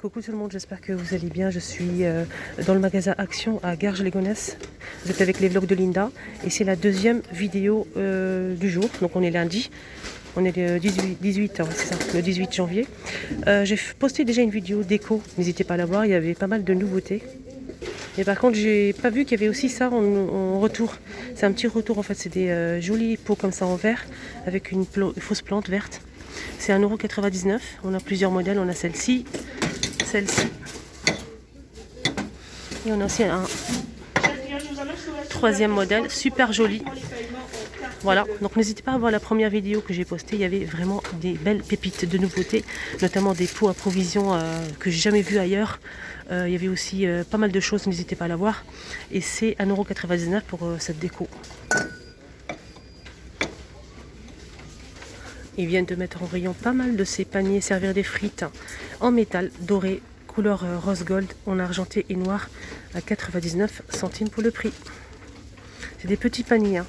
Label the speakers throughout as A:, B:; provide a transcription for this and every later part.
A: Coucou tout le monde, j'espère que vous allez bien. Je suis dans le magasin Action à Garges-les-Gonesse. Vous êtes avec les vlogs de Linda et c'est la deuxième vidéo du jour. Donc on est lundi, on est le 18 ouais, c'est ça, le 18 janvier. J'ai posté déjà une vidéo déco, n'hésitez pas à la voir, il y avait pas mal de nouveautés. Et par contre, j'ai pas vu qu'il y avait aussi ça en retour. C'est un petit retour en fait, c'est des jolis pots comme ça en verre avec une fausse plante verte. C'est 1,99 €. On a plusieurs modèles, on a celle-ci. Et on a aussi un troisième modèle, super joli. Voilà, donc n'hésitez pas à voir la première vidéo que j'ai postée. Il y avait vraiment des belles pépites de nouveautés, notamment des pots à provision que j'ai jamais vu ailleurs. Il y avait aussi pas mal de choses, n'hésitez pas à la voir. Et c'est 1,99 € pour cette déco. Ils viennent de mettre en rayon pas mal de ces paniers servir des frites en métal doré, couleur rose gold, en argenté et noir à 99 centimes pour le prix. C'est des petits paniers. Hein.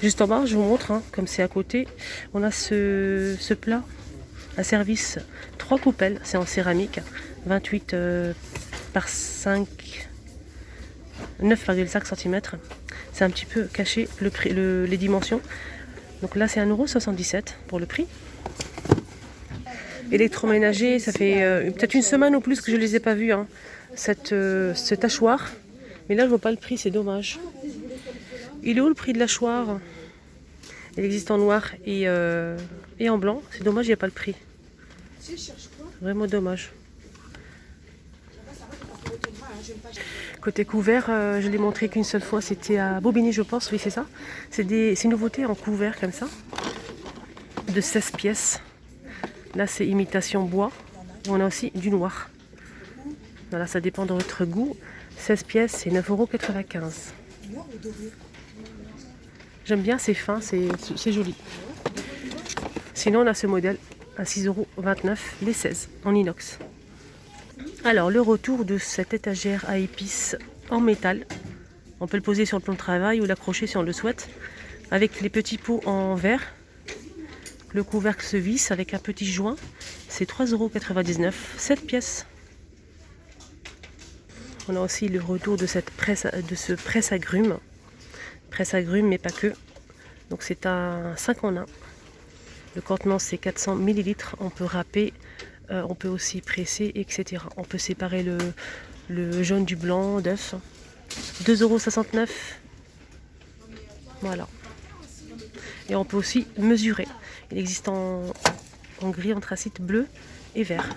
A: Juste en bas, je vous montre, hein, comme c'est à côté, on a ce plat à service 3 coupelles, c'est en céramique, 28 par 5, 9,5 cm. C'est un petit peu caché les dimensions. Donc là c'est 1,77 € pour le prix. Électroménager, ça fait peut-être une semaine ou plus que je ne les ai pas vus, hein, ce hachoir. Mais là je vois pas le prix, c'est dommage. Il est où le prix de l'hachoir? Il existe en noir et en blanc. C'est dommage, il n'y a pas le prix. Vraiment dommage. Côté couvert, je l'ai montré qu'une seule fois, c'était à Bobigny, je pense, oui c'est ça. C'est une nouveauté en couvert comme ça, de 16 pièces. Là c'est imitation bois, et on a aussi du noir. Voilà, ça dépend de votre goût. 16 pièces, c'est 9,95 €. J'aime bien, c'est fin, c'est joli. Sinon on a ce modèle à 6,29 €, les 16 en inox. Alors, le retour de cette étagère à épices en métal. On peut le poser sur le plan de travail ou l'accrocher si on le souhaite. Avec les petits pots en verre. Le couvercle se visse avec un petit joint. C'est 3,99 €, 7 pièces. On a aussi le retour de ce presse-agrumes. Presse-agrumes, mais pas que. Donc c'est un 5 en 1. Le contenant, c'est 400 ml. On peut râper. On peut aussi presser, etc. On peut séparer le jaune du blanc d'œuf. 2,69 €. Voilà. Et on peut aussi mesurer. Il existe en gris, anthracite, bleu et vert.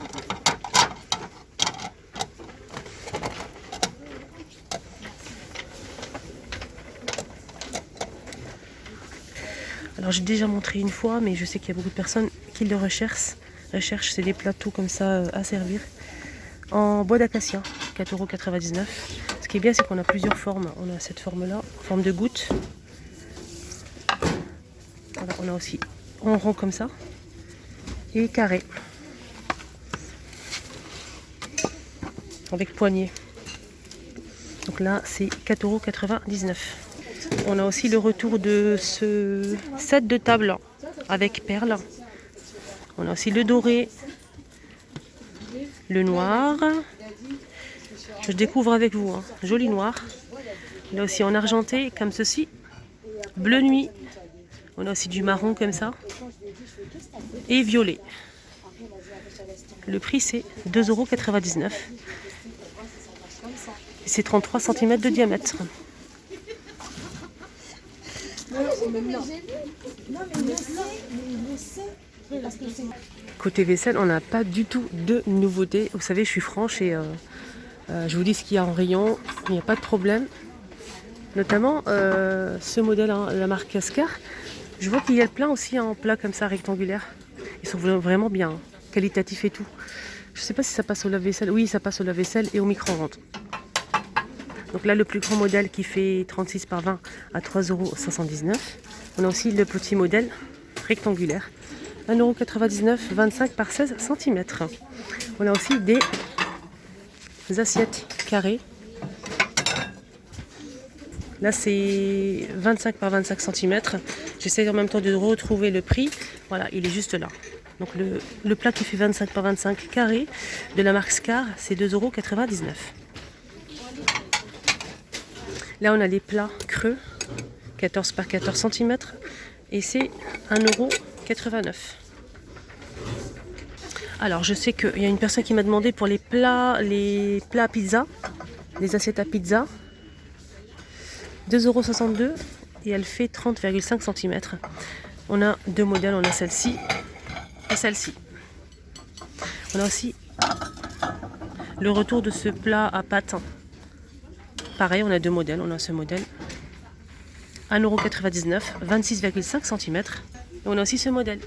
A: Alors j'ai déjà montré une fois, mais je sais qu'il y a beaucoup de personnes qui le recherchent. C'est des plateaux comme ça à servir en bois d'acacia, 4,99 €. Ce qui est bien, c'est qu'on a plusieurs formes. On a cette forme là, forme de goutte. Voilà, on a aussi en rond comme ça et carré avec poignée. Donc là c'est 4,99 €. On a aussi le retour de ce set de table avec perles. On a aussi le doré, le noir. Je découvre avec vous, hein. Joli noir. Là aussi en argenté, comme ceci. Bleu nuit. On a aussi du marron comme ça. Et violet. Le prix c'est 2,99 €. C'est 33 cm de diamètre. Côté vaisselle, on n'a pas du tout de nouveautés. Vous savez, je suis franche et je vous dis ce qu'il y a en rayon. Il n'y a pas de problème. Notamment ce modèle, hein, la marque Cascar. Je vois qu'il y a le plein aussi en plat comme ça, rectangulaire. Ils sont vraiment bien, hein, qualitatifs et tout. Je ne sais pas si ça passe au lave-vaisselle. Oui, ça passe au lave-vaisselle et au micro-ondes. Donc là, le plus grand modèle qui fait 36 par 20 à 3,79 €. On a aussi le petit modèle rectangulaire. 1,99 €, 25 par 16 cm. On a aussi des assiettes carrées Là, c'est 25 par 25 cm. J'essaie en même temps de retrouver le prix. Voilà, il est juste là. Donc le plat qui fait 25 par 25 carré de la marque Scar, c'est 2,99 €. Là, on a les plats creux, 14 par 14 cm. Et c'est 1,89 €. Alors, je sais qu'il y a une personne qui m'a demandé pour les plats pizza, les assiettes à pizza. 2,62 € et elle fait 30,5 cm. On a deux modèles, on a celle-ci et celle-ci. On a aussi le retour de ce plat à pâte. Pareil, on a deux modèles, on a ce modèle. 1,99 €, 26,5 cm. Et on a aussi ce modèle.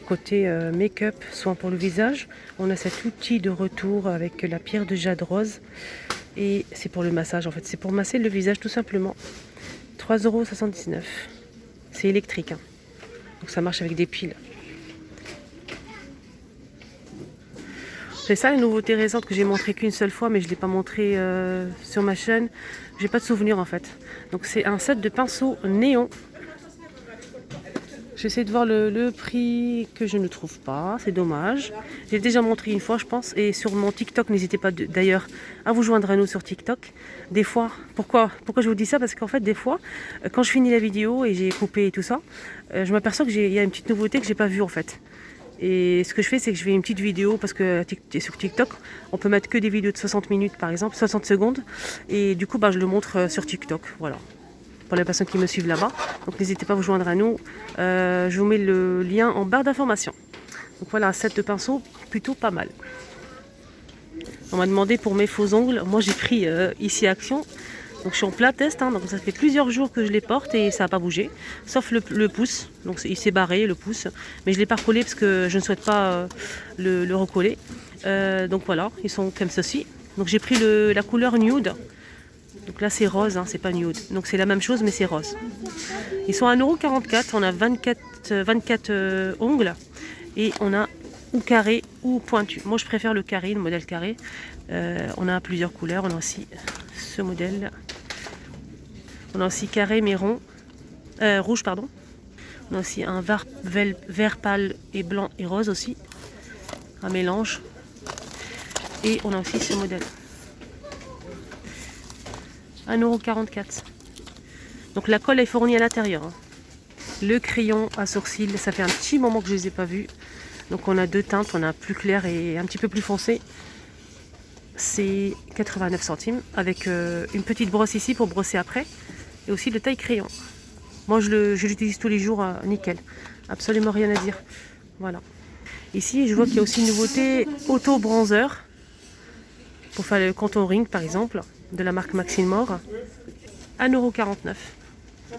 A: Côté make-up, soin pour le visage, on a cet outil de retour avec la pierre de jade rose. Et c'est pour le massage en fait, c'est pour masser le visage tout simplement. 3,79 €. C'est électrique, hein. Donc ça marche avec des piles. C'est ça la nouveauté récente que j'ai montré qu'une seule fois, mais je ne l'ai pas montré sur ma chaîne. J'ai pas de souvenir en fait. Donc c'est un set de pinceaux néon. J'essaie de voir le prix que je ne trouve pas, c'est dommage. J'ai déjà montré une fois, je pense, et sur mon TikTok, n'hésitez pas d'ailleurs à vous joindre à nous sur TikTok. Des fois, pourquoi je vous dis ça? Parce qu'en fait, des fois, quand je finis la vidéo et j'ai coupé et tout ça, je m'aperçois qu'il y a une petite nouveauté que j'ai pas vue en fait. Et ce que je fais, c'est que je fais une petite vidéo, parce que sur TikTok, on peut mettre que des vidéos de 60 minutes par exemple, 60 secondes. Et du coup, je le montre sur TikTok, voilà. Pour les personnes qui me suivent là-bas. Donc n'hésitez pas à vous joindre à nous. Je vous mets le lien en barre d'informations. Donc voilà, un set de pinceaux plutôt pas mal. On m'a demandé pour mes faux ongles. Moi j'ai pris ici Action. Donc je suis en plein test. Donc ça fait plusieurs jours que je les porte et ça n'a pas bougé. Sauf le pouce. Donc il s'est barré le pouce. Mais je ne l'ai pas recollé parce que je ne souhaite pas le recoller. Donc voilà, ils sont comme ceci. Donc j'ai pris la couleur nude. Donc là c'est rose, hein, c'est pas nude. Donc c'est la même chose mais c'est rose. Ils sont à 1,44 €. On a 24 ongles. Et on a ou carré ou pointu. Moi je préfère le carré, le modèle carré. On a plusieurs couleurs. On a aussi ce modèle. On a aussi carré mais rond. Rouge pardon. On a aussi un vert pâle et blanc et rose aussi. Un mélange. Et on a aussi ce modèle. 1,44 €. Donc la colle est fournie à l'intérieur. Hein. Le crayon à sourcils, ça fait un petit moment que je ne les ai pas vus. Donc on a deux teintes, on a plus clair et un petit peu plus foncé. C'est 89 centimes avec une petite brosse ici pour brosser après. Et aussi de taille crayon. Moi je l'utilise tous les jours, nickel. Absolument rien à dire. Voilà. Ici je vois qu'il y a aussi une nouveauté auto bronzer. Pour faire le contouring par exemple. De la marque Maximore, 1,49 €.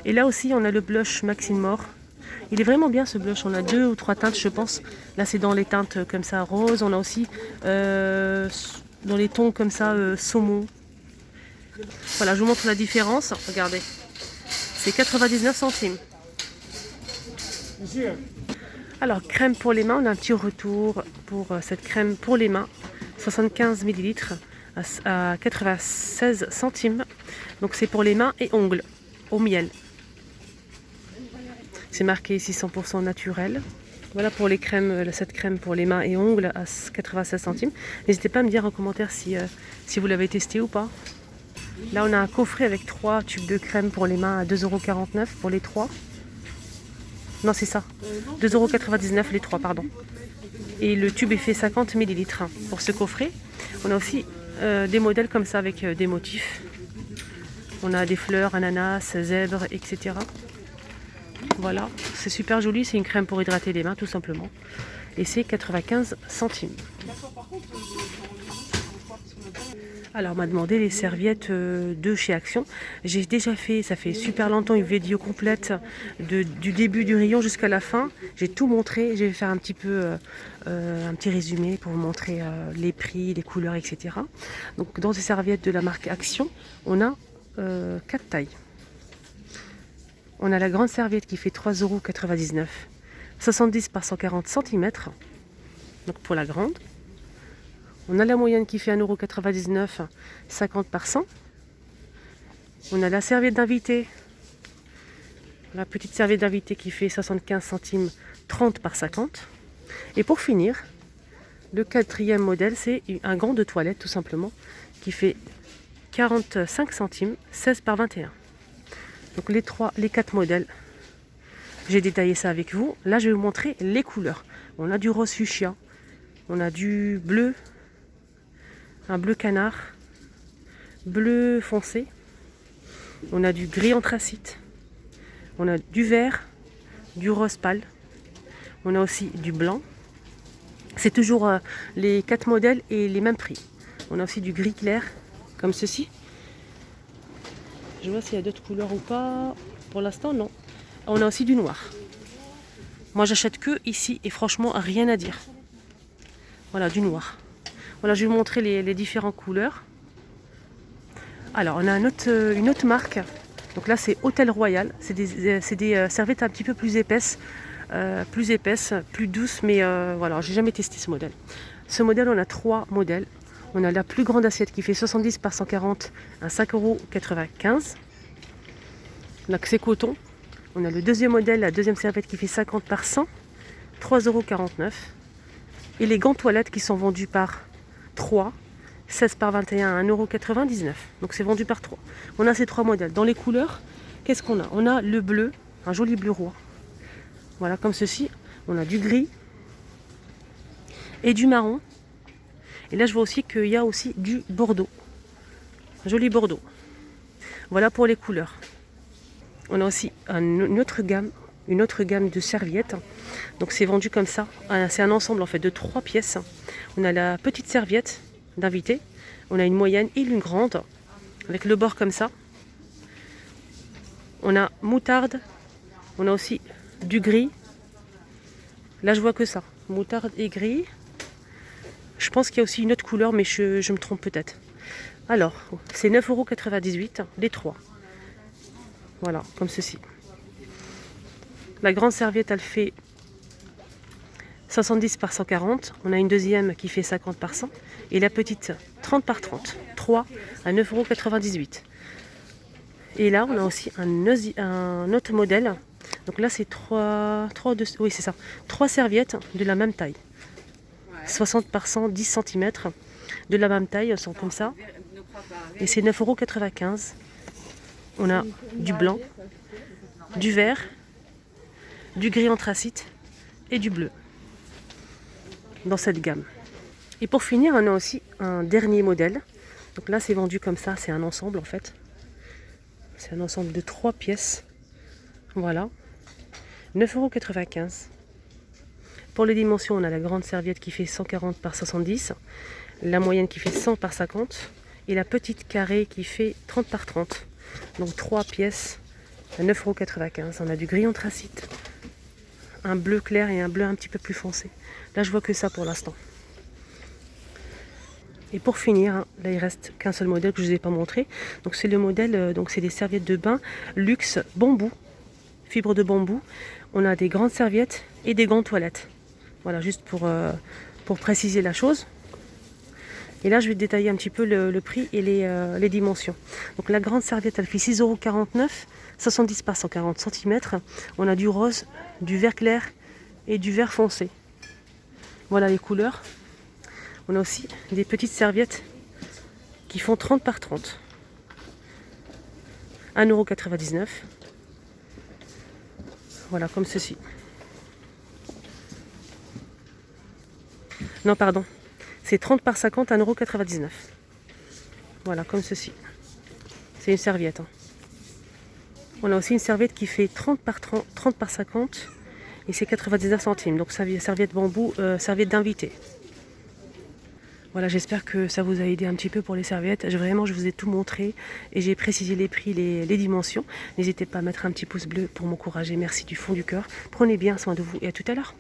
A: Et là aussi, on a le blush Maximore. Il est vraiment bien ce blush. On a 2 ou 3 teintes, je pense. Là, c'est dans les teintes comme ça, rose. On a aussi dans les tons comme ça, saumon. Voilà, je vous montre la différence. Regardez, c'est 99 centimes. Alors, crème pour les mains, on a un petit retour pour cette crème pour les mains. 75 ml à 96 centimes. Donc c'est pour les mains et ongles au miel. C'est marqué ici 100% naturel. Voilà pour les crèmes, cette crème pour les mains et ongles à 96 centimes. N'hésitez pas à me dire en commentaire si vous l'avez testé ou pas. Là on a un coffret avec 3 tubes de crème pour les mains à 2,49 € pour les 3. Non c'est ça, 2,99 € les 3 pardon. Et le tube est fait 50 ml pour ce coffret. On a aussi des modèles comme ça avec des motifs. On a des fleurs, ananas, zèbres, etc. Voilà, c'est super joli. C'est une crème pour hydrater les mains tout simplement. Et c'est 95 centimes. Alors on m'a demandé les serviettes de chez Action. J'ai déjà fait, ça fait super longtemps, une vidéo complète du début du rayon jusqu'à la fin. J'ai tout montré, je vais faire un petit peu un petit résumé pour vous montrer les prix, les couleurs, etc. Donc dans ces serviettes de la marque Action, on a 4 tailles. On a la grande serviette qui fait 3,99 €, 70 par 140 cm. donc pour la grande. On a la moyenne qui fait 1,99 €, 50 par 100. On a la serviette d'invité, la petite serviette d'invité qui fait 75 centimes, 30 par 50. Et pour finir, le quatrième modèle, c'est un gant de toilette tout simplement, qui fait 45 centimes, 16 par 21. Donc les quatre modèles, j'ai détaillé ça avec vous. Là, je vais vous montrer les couleurs. On a du rose fuchsia, on a du bleu, un bleu canard, bleu foncé, on a du gris anthracite, on a du vert, du rose pâle, on a aussi du blanc. C'est toujours les quatre modèles et les mêmes prix. On a aussi du gris clair, comme ceci. Je vois s'il y a d'autres couleurs ou pas. Pour l'instant, non. On a aussi du noir. Moi, j'achète que ici et franchement, rien à dire. Voilà, du noir. Voilà, je vais vous montrer les différentes couleurs. Alors, on a une autre marque. Donc là, c'est Hôtel Royal. C'est des serviettes un petit peu plus épaisses, plus douces. Mais voilà, j'ai jamais testé ce modèle. Ce modèle, on a 3 modèles. On a la plus grande assiette qui fait 70 par 140 à 5,95 €. On a que c'est coton. On a le deuxième modèle, la deuxième serviette qui fait 50 par 100, 3,49 €. Et les gants toilettes qui sont vendus par 3, 16 par 21 à 1,99 €. Donc c'est vendu par 3. On a ces 3 modèles. Dans les couleurs, qu'est-ce qu'on a? On a le bleu, un joli bleu roi. Voilà, comme ceci. On a du gris et du marron. Et là, je vois aussi qu'il y a aussi du bordeaux. Un joli bordeaux. Voilà pour les couleurs. On a aussi une autre gamme de serviettes. Donc c'est vendu comme ça. C'est un ensemble en fait de 3 pièces. On a la petite serviette d'invité. On a une moyenne et une grande. Avec le bord comme ça. On a moutarde. On a aussi du gris. Là, je vois que ça. Moutarde et gris. Je pense qu'il y a aussi une autre couleur, mais je me trompe peut-être. Alors, c'est 9,98 €, les 3. Voilà, comme ceci. La grande serviette, elle fait 70 par 140. On a une deuxième qui fait 50 par 100. Et la petite, 30 par 30. 3 à 9,98 €. Et là, on a aussi un autre modèle. Donc là, c'est 3 serviettes de la même taille. 60 par 100, 10 cm de la même taille, elles sont comme ça. Et c'est 9,95 €. On a du blanc, du vert, du gris anthracite et du bleu dans cette gamme. Et pour finir, on a aussi un dernier modèle. Donc là, c'est vendu comme ça, c'est un ensemble en fait. C'est un ensemble de 3 pièces. Voilà. 9,95 €. Pour les dimensions, on a la grande serviette qui fait 140 par 70, la moyenne qui fait 100 par 50 et la petite carrée qui fait 30 par 30. Donc 3 pièces à 9,95 €. On a du gris anthracite, un bleu clair et un bleu un petit peu plus foncé. Là, je vois que ça pour l'instant. Et pour finir, là il reste qu'un seul modèle que je ne vous ai pas montré. Donc c'est le modèle, donc c'est des serviettes de bain luxe bambou, fibre de bambou. On a des grandes serviettes et des gants toilettes. Voilà, juste pour préciser la chose. Et là, je vais détailler un petit peu le prix et les dimensions. Donc la grande serviette, elle fait 6,49 €, 70 par 140 cm. On a du rose, du vert clair et du vert foncé. Voilà les couleurs. On a aussi des petites serviettes qui font 30 par 30. 1,99 €. Voilà, comme ceci. Non, pardon. C'est 30 par 50, 1,99 €. Voilà, comme ceci. C'est une serviette. Hein. On a aussi une serviette qui fait 30 par 50 et c'est 99 centimes. Donc serviette bambou, serviette d'invité. Voilà, j'espère que ça vous a aidé un petit peu pour les serviettes. Vraiment, je vous ai tout montré et j'ai précisé les prix, les dimensions. N'hésitez pas à mettre un petit pouce bleu pour m'encourager. Merci du fond du cœur. Prenez bien soin de vous et à tout à l'heure.